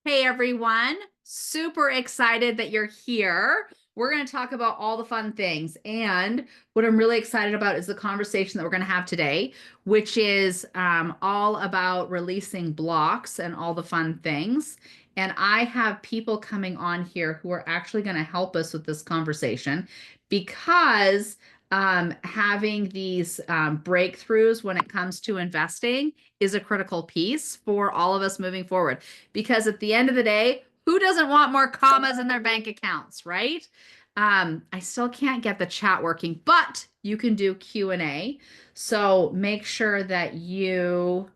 Hey everyone, super excited that you're here. We're going to talk about all the fun things. And what I'm really excited about is the conversation that we're going to have today, which is all about releasing blocks and all the fun things. And I have people coming on here who are actually going to help us with this conversation because having these breakthroughs when it comes to investing is a critical piece for all of us moving forward. Because at the end of the day, who doesn't want more commas in their bank accounts, right? I still can't get the chat working, but you can do Q&A. So make sure that you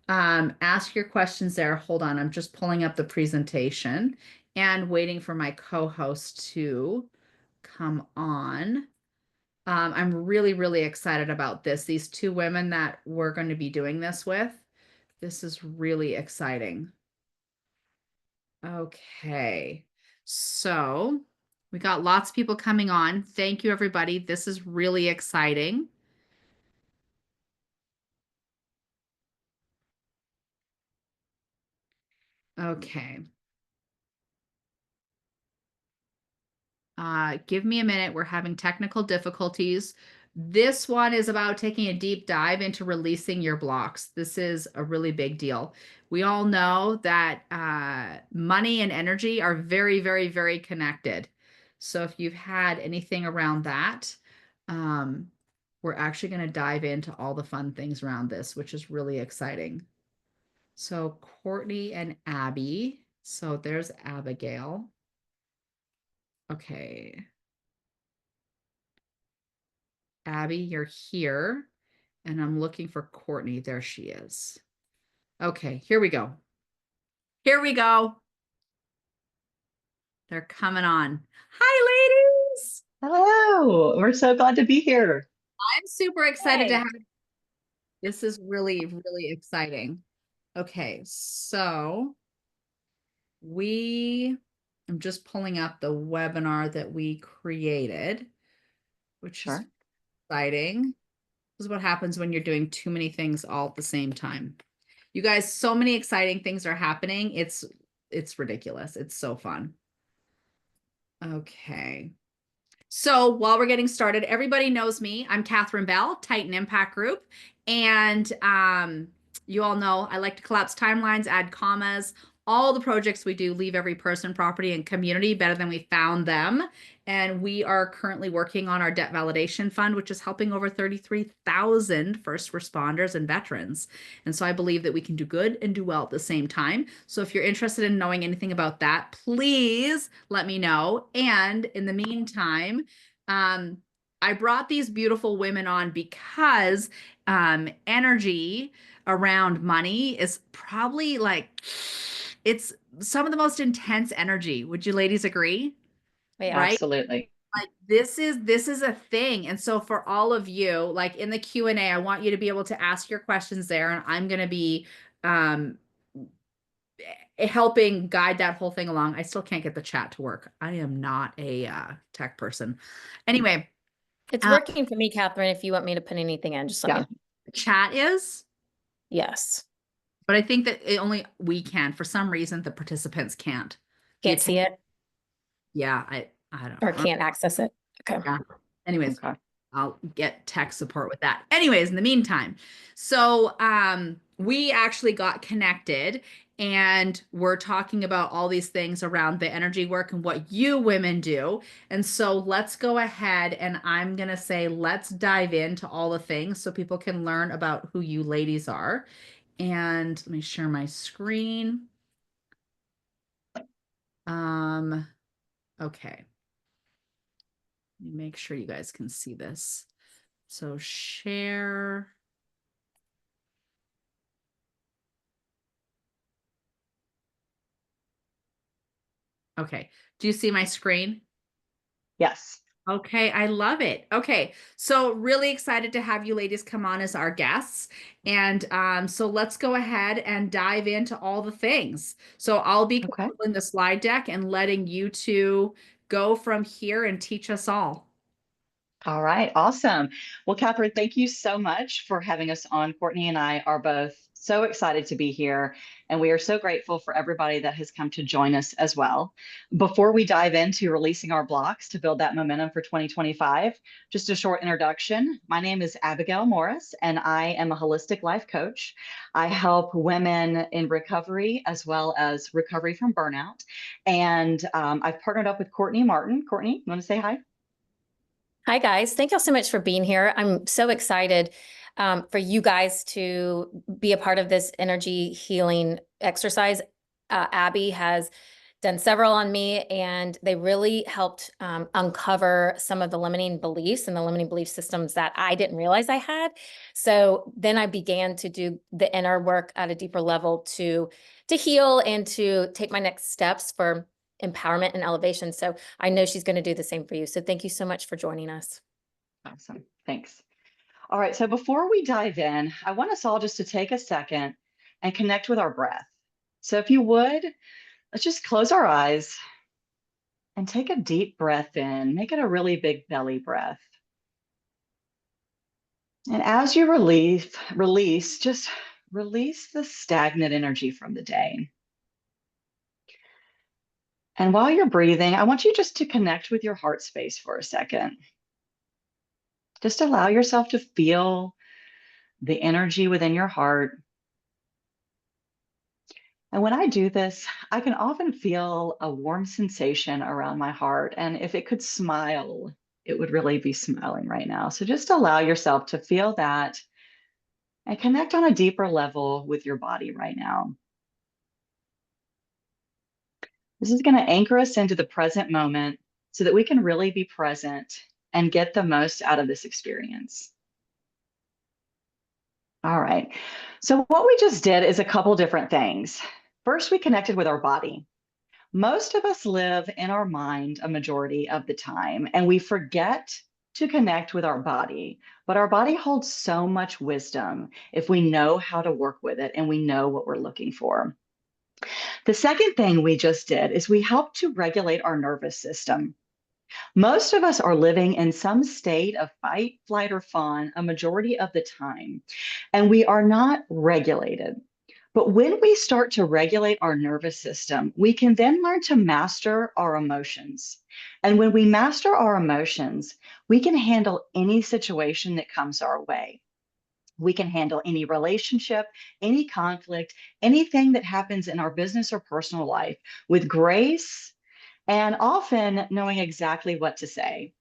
ask your questions there. Hold on, I'm just pulling up the presentation and waiting for my co-host to come on. I'm really, really excited about this. These two women that we're going to be doing this with. This is really exciting. Okay. So we got lots of people coming on. Thank you, everybody. This is really exciting. Okay. Give me a minute. We're having technical difficulties. This one is about taking a deep dive into releasing your blocks. This is a really big deal. We all know that money and energy are very, very, very connected. So if you've had anything around that, we're actually going to dive into all the fun things around this, which is really exciting. So Courtney and Abby. So there's Abigail. Okay. Abby, you're here. And I'm looking for Courtney. There she is. Okay, here we go. Here we go. They're coming on. Hi, ladies. Hello, we're so glad to be here. I'm super excited to Hey. have this. Is really, really exciting. Okay, so I'm just pulling up the webinar that we created, which is Sure. exciting. This is what happens when you're doing too many things all at the same time. You guys, so many exciting things are happening. It's ridiculous. It's so fun. Okay. So while we're getting started, everybody knows me. I'm Catherine Bell, Titan Impact Group. And you all know I like to collapse timelines, add commas. All the projects we do leave every person, property, and community better than we found them. And we are currently working on our debt validation fund, which is helping over 33,000 first responders and veterans. And so I believe that we can do good and do well at the same time. So if you're interested in knowing anything about that, please let me know. And in the meantime, I brought these beautiful women on because energy around money is probably like it's some of the most intense energy. Would you ladies agree? Right? Absolutely. Like this is a thing. And so for all of you, like in the Q&A, I want you to be able to ask your questions there, and I'm going to be um helping guide that whole thing along. I still can't get the chat to work. I am not a tech person. Anyway, It's working for me, Catherine. If you want me to put anything in, just let me Yeah. know. chat is, Yes. but I think that only we can. For some reason, the participants can't. Can't see it Yeah, I don't or know. can't access it. Okay. Yeah. Anyways, Okay. I'll get tech support with that. Anyways, in the meantime, so we actually got connected and we're talking about all these things around the energy work and what you women do. And so let's go ahead and I'm going to say let's dive into all the things so people can learn about who you ladies are. And let me share my screen. Okay. Let me make sure you guys can see this. So share. Okay. Do you see my screen? Yes. Okay, I love it. Okay, so really excited to have you ladies come on as our guests. And so let's go ahead and dive into all the things. So I'll be Okay. controlling the slide deck and letting you two go from here and teach us all. All right, awesome. Well, Catherine, thank you so much for having us on. Courtney and I are both so excited to be here, and we are so grateful for everybody that has come to join us as well. Before we dive into releasing our blocks to build that momentum for 2025, just a short introduction. My name is Abigail Morris, and I am a holistic life coach. I help women in recovery as well as recovery from burnout. And I've partnered up with Courtney Martin. Courtney, you want to say hi? Hi, guys. Thank y'all so much for being here. I'm so excited for you guys to be a part of this energy healing exercise. Abby has done several on me, and they really helped uncover some of the limiting beliefs and the limiting belief systems that I didn't realize I had. So then I began to do the inner work at a deeper level to heal and to take my next steps for empowerment and elevation. So I know she's going to do the same for you. So thank you so much for joining us. Awesome. Thanks. All right. So before we dive in, I want us all just to take a second and connect with our breath. So if you would, let's just close our eyes and take a deep breath in. Make it a really big belly breath. And as you just release the stagnant energy from the day. And while you're breathing, I want you just to connect with your heart space for a second. Just allow yourself to feel the energy within your heart. And when I do this, I can often feel a warm sensation around my heart. And if it could smile, it would really be smiling right now. So just allow yourself to feel that and connect on a deeper level with your body right now. This is going to anchor us into the present moment so that we can really be present and get the most out of this experience. All right. So what we just did is a couple different things. First, we connected with our body. Most of us live in our mind a majority of the time, and we forget to connect with our body. But our body holds so much wisdom if we know how to work with it and we know what we're looking for. The second thing we just did is we helped to regulate our nervous system. Most of us are living in some state of fight, flight, or fawn a majority of the time, and we are not regulated. But when we start to regulate our nervous system, we can then learn to master our emotions. And when we master our emotions, we can handle any situation that comes our way. We can handle any relationship, any conflict, anything that happens in our business or personal life with grace and often knowing exactly what to say.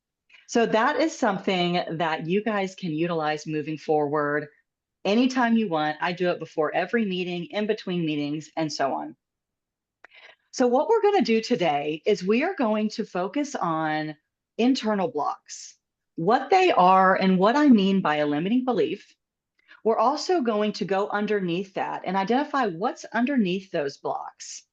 So that is something that you guys can utilize moving forward anytime you want. I do it before every meeting, in between meetings, and so on. So what we're going to do today is we are going to focus on internal blocks, what they are and what I mean by a limiting belief. We're also going to go underneath that and identify what's underneath those blocks.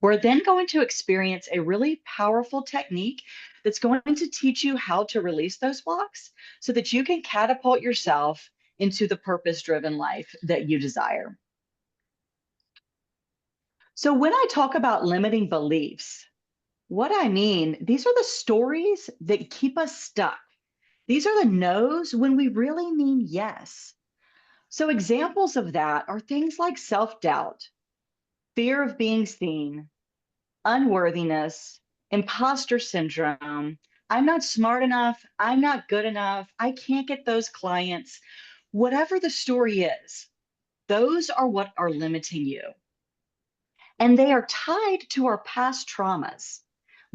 We're then going to experience a really powerful technique that's going to teach you how to release those blocks so that you can catapult yourself into the purpose-driven life that you desire. So when I talk about limiting beliefs, what I mean, these are the stories that keep us stuck. These are the no's when we really mean yes. So examples of that are things like self-doubt, fear of being seen, unworthiness, imposter syndrome. I'm not smart enough. I'm not good enough. I can't get those clients. Whatever the story is, those are what are limiting you. And they are tied to our past traumas,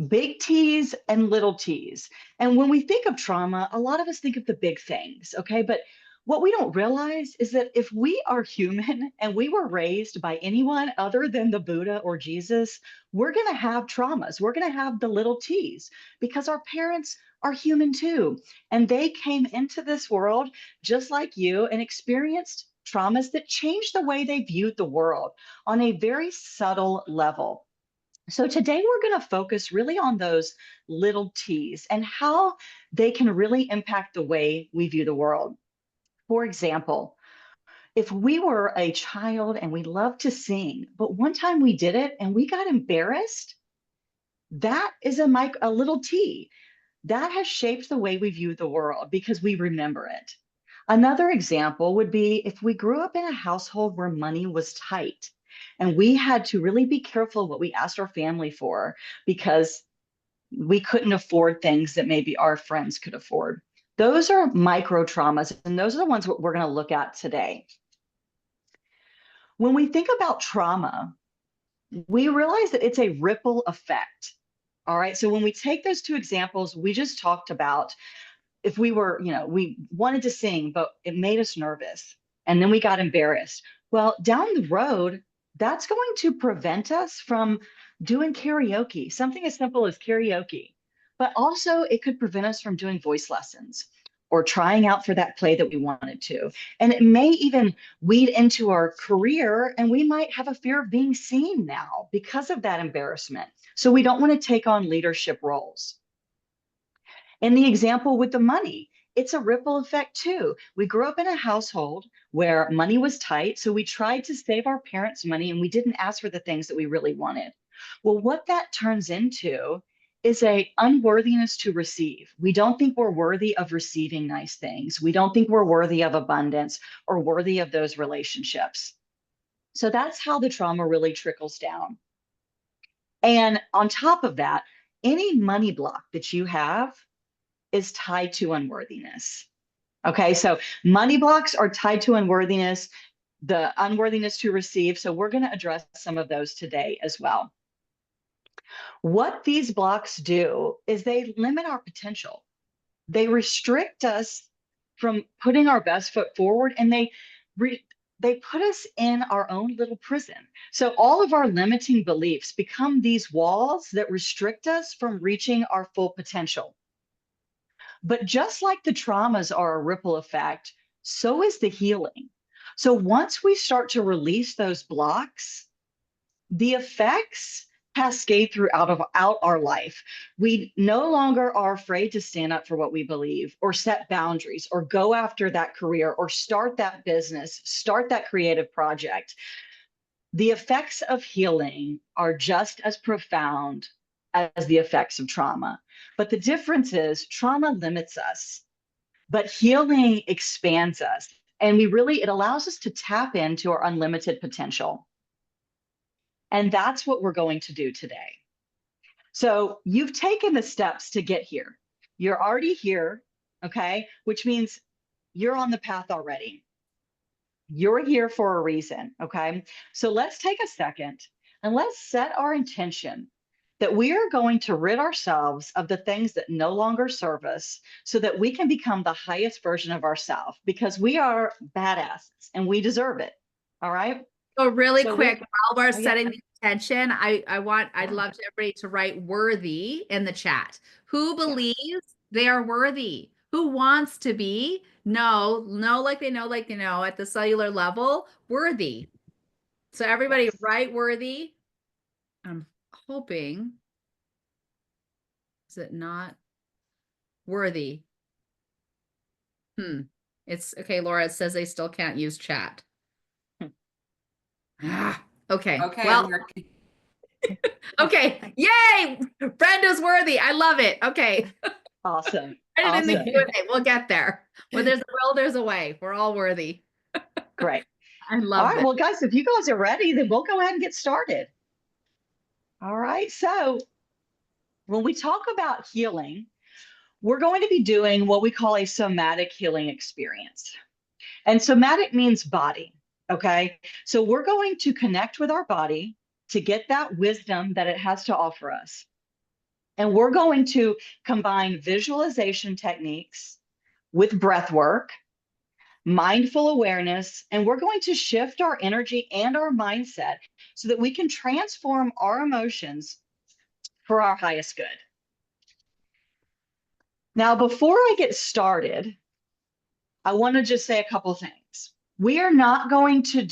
big T's and little T's. And when we think of trauma, a lot of us think of the big things, okay? But what we don't realize is that if we are human and we were raised by anyone other than the Buddha or Jesus, we're going to have traumas. We're going to have the little T's because our parents are human too. And they came into this world just like you and experienced traumas that changed the way they viewed the world on a very subtle level. So today we're going to focus really on those little T's and how they can really impact the way we view the world. For example, if we were a child and we loved to sing, but one time we did it and we got embarrassed, that is a little T. that has shaped the way we view the world because we remember it. Another example would be if we grew up in a household where money was tight and we had to really be careful what we asked our family for because we couldn't afford things that maybe our friends could afford. Those are micro traumas, and those are the ones we're going to look at today. When we think about trauma, we realize that it's a ripple effect. All right. So when we take those two examples we just talked about, if we were, we wanted to sing, but it made us nervous and then we got embarrassed. Well, down the road, that's going to prevent us from doing karaoke, something as simple as karaoke. But also, it could prevent us from doing voice lessons or trying out for that play that we wanted to. And it may even weed into our career, and we might have a fear of being seen now because of that embarrassment. So we don't want to take on leadership roles. In the example with the money, it's a ripple effect too. We grew up in a household where money was tight, so we tried to save our parents' money and we didn't ask for the things that we really wanted. Well, what that turns into is a unworthiness to receive. We don't think we're worthy of receiving nice things. We don't think we're worthy of abundance or worthy of those relationships. So that's how the trauma really trickles down. And on top of that, any money block that you have is tied to unworthiness. Okay, so money blocks are tied to unworthiness, the unworthiness to receive. So we're going to address some of those today as well. What these blocks do is they limit our potential. They restrict us from putting our best foot forward, and they put us in our own little prison. So all of our limiting beliefs become these walls that restrict us from reaching our full potential. But just like the traumas are a ripple effect, so is the healing. So once we start to release those blocks, the effects cascade throughout our life. We no longer are afraid to stand up for what we believe or set boundaries or go after that career or start that business, start that creative project. The effects of healing are just as profound as the effects of trauma. But the difference is trauma limits us, but healing expands us. And it allows us to tap into our unlimited potential. And that's what we're going to do today. So you've taken the steps to get here. You're already here, okay? Which means you're on the path already. You're here for a reason, okay? So let's take a second and let's set our intention that we are going to rid ourselves of the things that no longer serve us so that we can become the highest version of ourselves because we are badasses and we deserve it. All right. So really quick, while we're oh, setting yeah. the intention, I'd love to everybody to write worthy in the chat. Who believes they are worthy? Who wants to be? No, like they know at the cellular level, worthy. So everybody write worthy. I'm hoping, is it not worthy? It's okay, Laura, it says they still can't use chat. Okay. Okay. Well, okay. Yay! Brenda's worthy. I love it. Okay. Awesome. Write it in the Q&A. We'll get there. Where there's a will, there's a way. We're all worthy. Great. I All love right. it. Well, guys, if you guys are ready, then we'll go ahead and get started. All right. So when we talk about healing, we're going to be doing what we call a somatic healing experience. And somatic means body. Okay. So we're going to connect with our body to get that wisdom that it has to offer us. And we're going to combine visualization techniques with breath work, mindful awareness, and we're going to shift our energy and our mindset so that we can transform our emotions for our highest good. Now, before I get started, I want to just say a couple things. We're not going to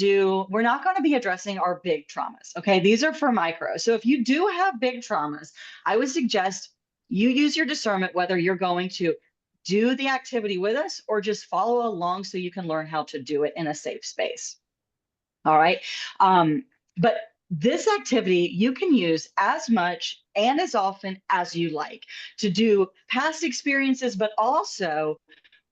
be addressing our big traumas. Okay. These are for micro. So if you do have big traumas, I would suggest you use your discernment whether you're going to do the activity with us or just follow along so you can learn how to do it in a safe space. All right. But This activity you can use as much and as often as you like to do past experiences, but also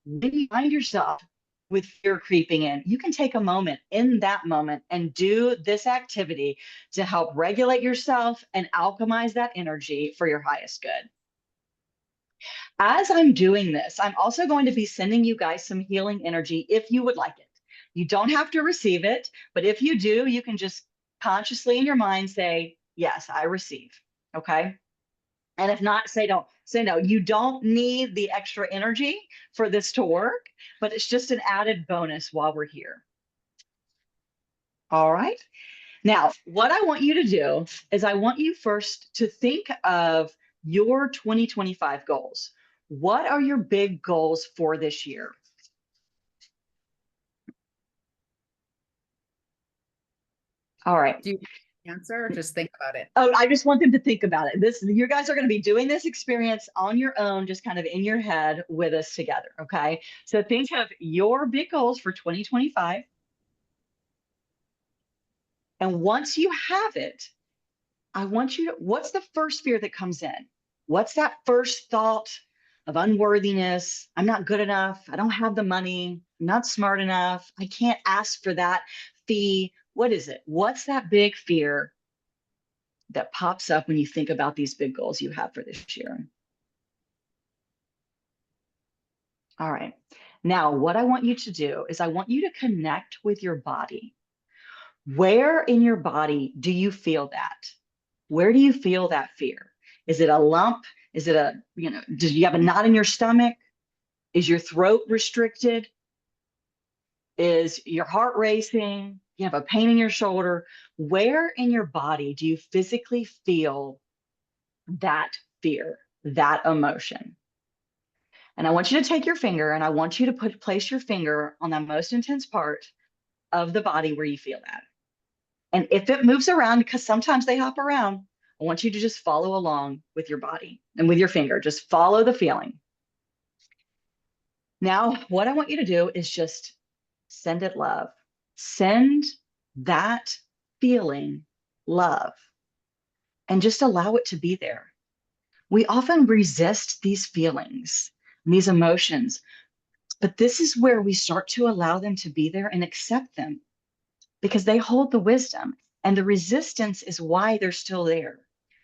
when you find yourself with fear creeping in, you can take a moment in that moment and do this activity to help regulate yourself and alchemize that energy for your highest good. As I'm doing this, I'm also going to be sending you guys some healing energy if you would like it. You don't have to receive it, but if you do, you can just consciously in your mind say, yes, I receive. Okay. And if not, say don't. Say no. You don't need the extra energy for this to work, but it's just an added bonus while we're here. All right. Now, what I want you to do is I want you first to think of your 2025 goals. What are your big goals for this year? All right. Do you answer or just think about it? Oh, I just want them to think about it. You guys are going to be doing this experience on your own, just kind of in your head with us together. Okay. So think of your big goals for 2025. And once you have it, I want you to, what's the first fear that comes in? What's that first thought of unworthiness? I'm not good enough. I don't have the money. I'm not smart enough. I can't ask for that fee. What is it? What's that big fear that pops up when you think about these big goals you have for this year? All right. Now, what I want you to do is I want you to connect with your body. Where in your body do you feel that? Where do you feel that fear? Is it a lump? Is it do you have a knot in your stomach? Is your throat restricted? Is your heart racing? You have a pain in your shoulder? Where in your body do you physically feel that fear, that emotion? And I want you to take your finger and I want you to place your finger on the most intense part of the body where you feel that. And if it moves around, because sometimes they hop around, I want you to just follow along with your body and with your finger. Just follow the feeling. Now, what I want you to do is just send it love. Send that feeling love and just allow it to be there. We often resist these feelings, these emotions, but this is where we start to allow them to be there and accept them because they hold the wisdom. And the resistance is why they're still there.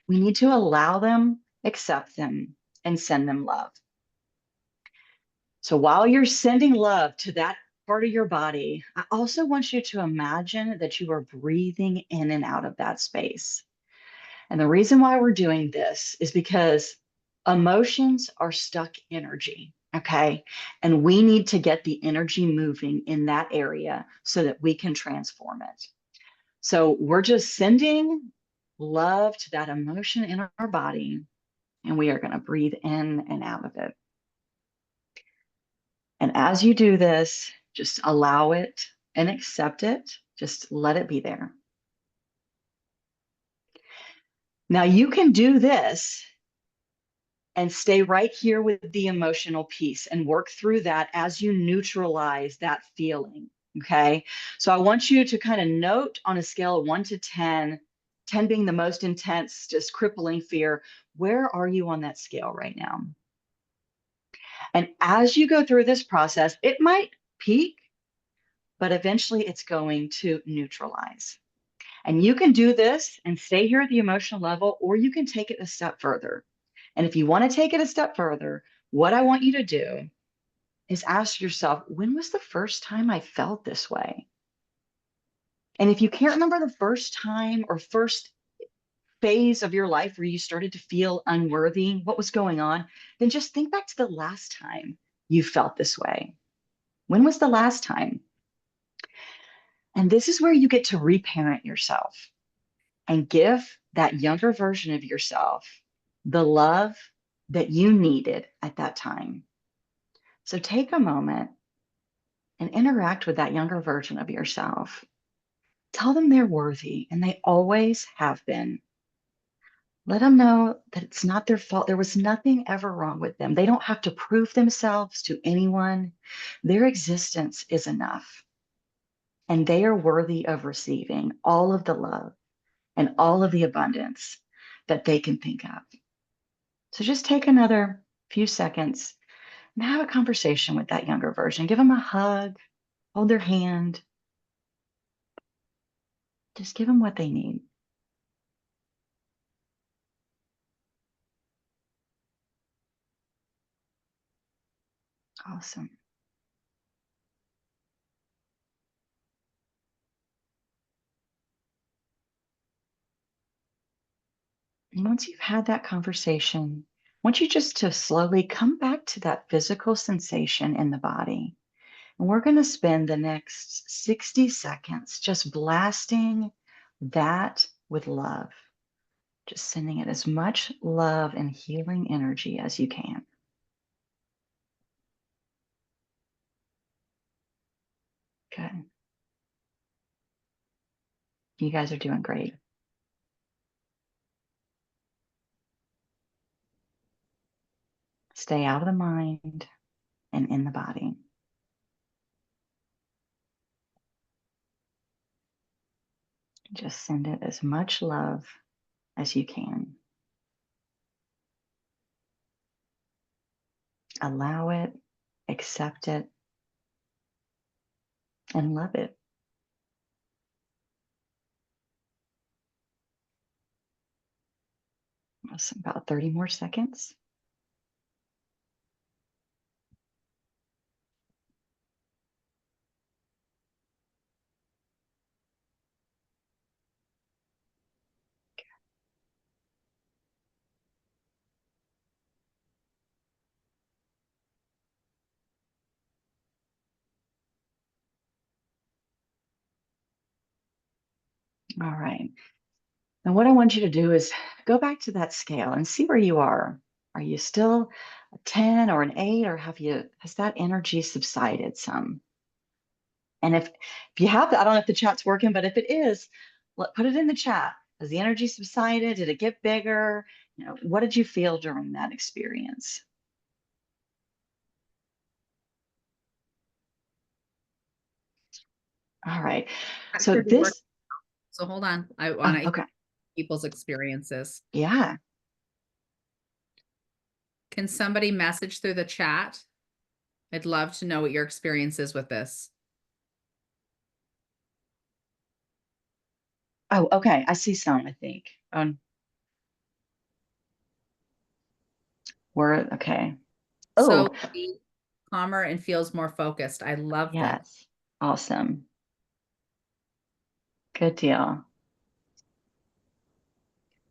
We need to allow them, accept them, and send them love. So while you're sending love to that part of your body, I also want you to imagine that you are breathing in and out of that space. And the reason why we're doing this is because emotions are stuck energy. Okay. And we need to get the energy moving in that area so that we can transform it. So we're just sending love to that emotion in our body, and we are going to breathe in and out of it. And as you do this, just allow it and accept it. Just let it be there. Now you can do this and stay right here with the emotional piece and work through that as you neutralize that feeling. Okay. So I want you to kind of note on a scale of 1 to 10, 10 being the most intense, just crippling fear, where are you on that scale right now? And as you go through this process, it might peak, but eventually it's going to neutralize. And you can do this and stay here at the emotional level, or you can take it a step further. And if you want to take it a step further, what I want you to do is ask yourself, when was the first time I felt this way? And if you can't remember the first time or first phase of your life where you started to feel unworthy, what was going on, then just think back to the last time you felt this way. When was the last time? And this is where you get to reparent yourself and give that younger version of yourself the love that you needed at that time. So take a moment and interact with that younger version of yourself. Tell them they're worthy and they always have been. Let them know that it's not their fault. There was nothing ever wrong with them. They don't have to prove themselves to anyone. Their existence is enough. And they are worthy of receiving all of the love and all of the abundance that they can think of. So just take another few seconds and have a conversation with that younger version. Give them a hug, hold their hand. Just give them what they need. Awesome. And once you've had that conversation, I want you just to slowly come back to that physical sensation in the body. And we're going to spend the next 60 seconds just blasting that with love, just sending it as much love and healing energy as you can. Good. You guys are doing great. Stay out of the mind and in the body. Just send it as much love as you can. Allow it, accept it, and love it. Awesome. About 30 more seconds. All right. And what I want you to do is go back to that scale and see where you are. Are you still a 10 or an 8, or has that energy subsided some? And if you have I don't know if the chat's working, but if it is, put it in the chat. Has the energy subsided? Did it get bigger? What did you feel during that experience? All right. That So should be working. this, So hold on. I want to okay. people's experiences. Yeah. Can somebody message through the chat? I'd love to know what your experience is with this. Oh, okay. I see some, I think. We're okay. Oh, So calmer and feels more focused. I love this. yes. Awesome. Good deal.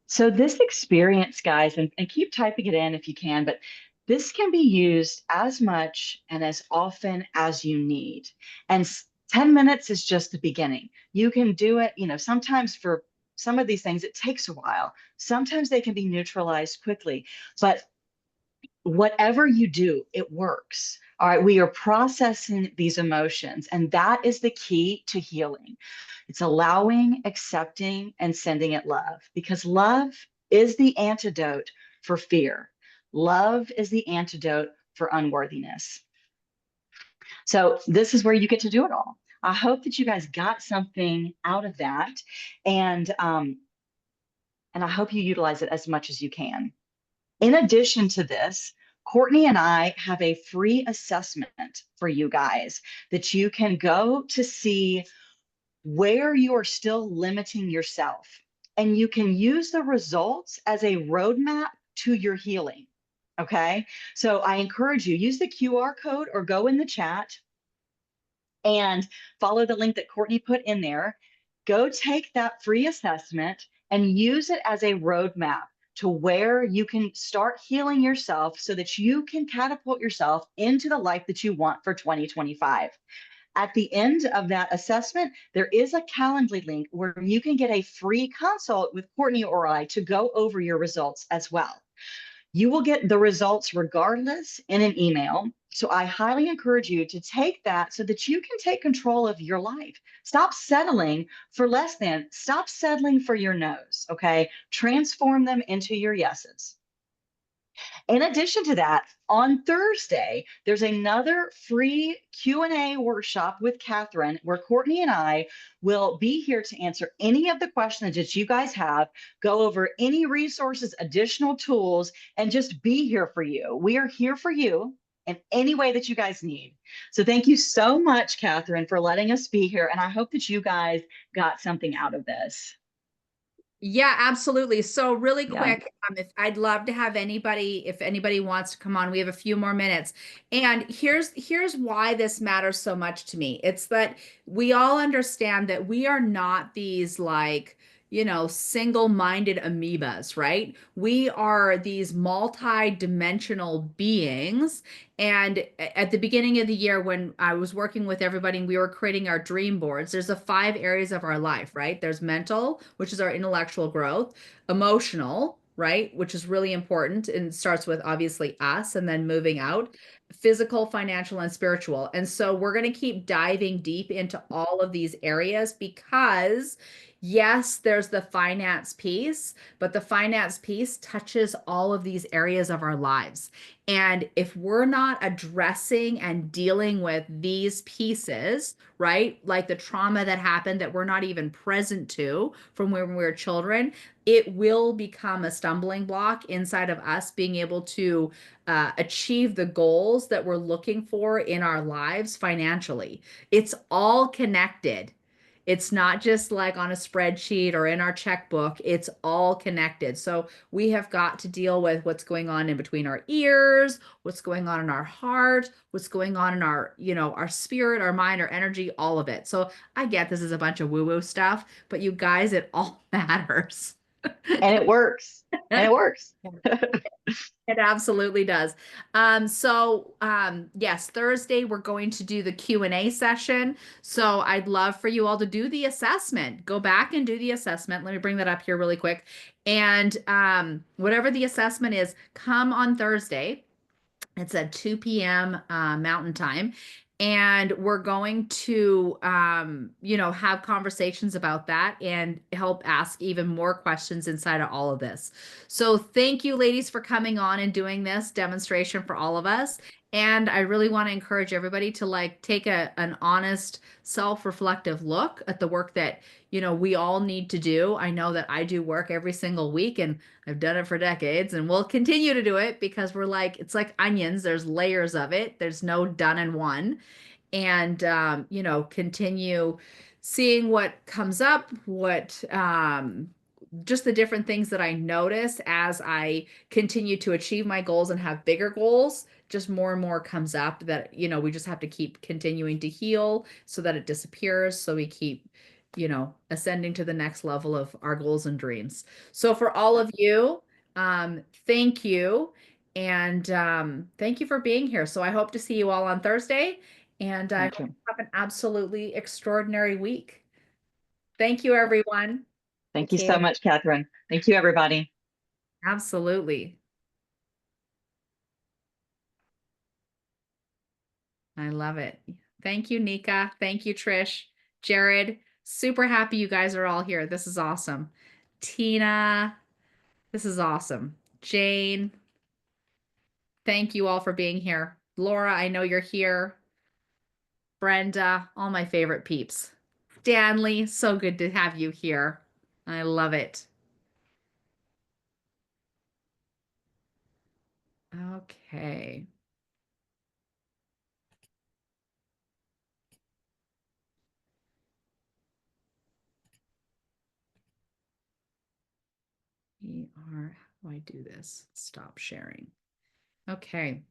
So this experience, guys, and keep typing it in if you can, but this can be used as much and as often as you need. And 10 minutes is just the beginning. You can do it, sometimes for some of these things, it takes a while. Sometimes they can be neutralized quickly, but whatever you do, it works. All right, we are processing these emotions, and that is the key to healing. It's allowing, accepting, and sending it love, because love is the antidote for fear. Love is the antidote for unworthiness. So this is where you get to do it all. I hope that you guys got something out of that, and I hope you utilize it as much as you can. In addition to this, Courtney and I have a free assessment for you guys that you can go to see where you are still limiting yourself. And you can use the results as a roadmap to your healing. Okay. So I encourage you, use the QR code or go in the chat and follow the link that Courtney put in there. Go take that free assessment and use it as a roadmap to where you can start healing yourself so that you can catapult yourself into the life that you want for 2025. At the end of that assessment, there is a Calendly link where you can get a free consult with Courtney or I to go over your results as well. You will get the results regardless in an email. So I highly encourage you to take that so that you can take control of your life. Stop settling for less than, stop settling for your no's, okay? Transform them into your yeses. In addition to that, on Thursday, there's another free Q&A workshop with Catherine where Courtney and I will be here to answer any of the questions that you guys have, go over any resources, additional tools, and just be here for you. We are here for you in any way that you guys need. So thank you so much, Catherine, for letting us be here. And I hope that you guys got something out of this. Yeah, absolutely. So really Yeah. quick, if I'd love to have anybody, if anybody wants to come on, we have a few more minutes. And here's why this matters so much to me. It's that we all understand that we are not these like, single-minded amoebas, right? We are these multi-dimensional beings. And at the beginning of the year, when I was working with everybody and we were creating our dream boards, there's the 5 areas of our life, right? There's mental, which is our intellectual growth, emotional, right? Which is really important and starts with obviously us and then moving out, physical, financial, and spiritual. And so we're going to keep diving deep into all of these areas because yes, there's the finance piece, but the finance piece touches all of these areas of our lives. And if we're not addressing and dealing with these pieces, right, like the trauma that happened that we're not even present to from when we were children, it will become a stumbling block inside of us being able to achieve the goals that we're looking for in our lives financially. It's all connected. It's not just like on a spreadsheet or in our checkbook. It's all connected. So we have got to deal with what's going on in between our ears, what's going on in our heart, what's going on in our, our spirit, our mind, our energy, all of it. So I get this is a bunch of woo-woo stuff, but you guys, it all matters. And it works. And it works. It absolutely does. Yes, Thursday we're going to do the Q&A session. So I'd love for you all to do the assessment. Go back and do the assessment. Let me bring that up here really quick. And whatever the assessment is, come on Thursday. It's at 2 p.m. Mountain Time. And we're going to, have conversations about that and help ask even more questions inside of all of this. So thank you, ladies, for coming on and doing this demonstration for all of us. And I really want to encourage everybody to like take an honest, self-reflective look at the work that, we all need to do. I know that I do work every single week and I've done it for decades and we'll continue to do it because we're like, it's like onions. There's layers of it. There's no done in one. And, continue seeing what comes up, just the different things that I notice as I continue to achieve my goals and have bigger goals, just more and more comes up that, we just have to keep continuing to heal so that it disappears. So we keep, ascending to the next level of our goals and dreams. So for all of you, thank you. And thank you for being here. So I hope to see you all on Thursday. And I hope Thank you you. have an absolutely extraordinary week. Thank you, everyone. Thank Thank you so you. much, Catherine. Thank you, everybody. Absolutely. I love it. Thank you, Nika. Thank you, Trish. Jared, super happy you guys are all here. This is awesome. Tina, this is awesome. Jane, thank you all for being here. Laura, I know you're here. Brenda, all my favorite peeps. Stanley, so good to have you here. I love it. Okay. How do I do this? Stop sharing. Okay.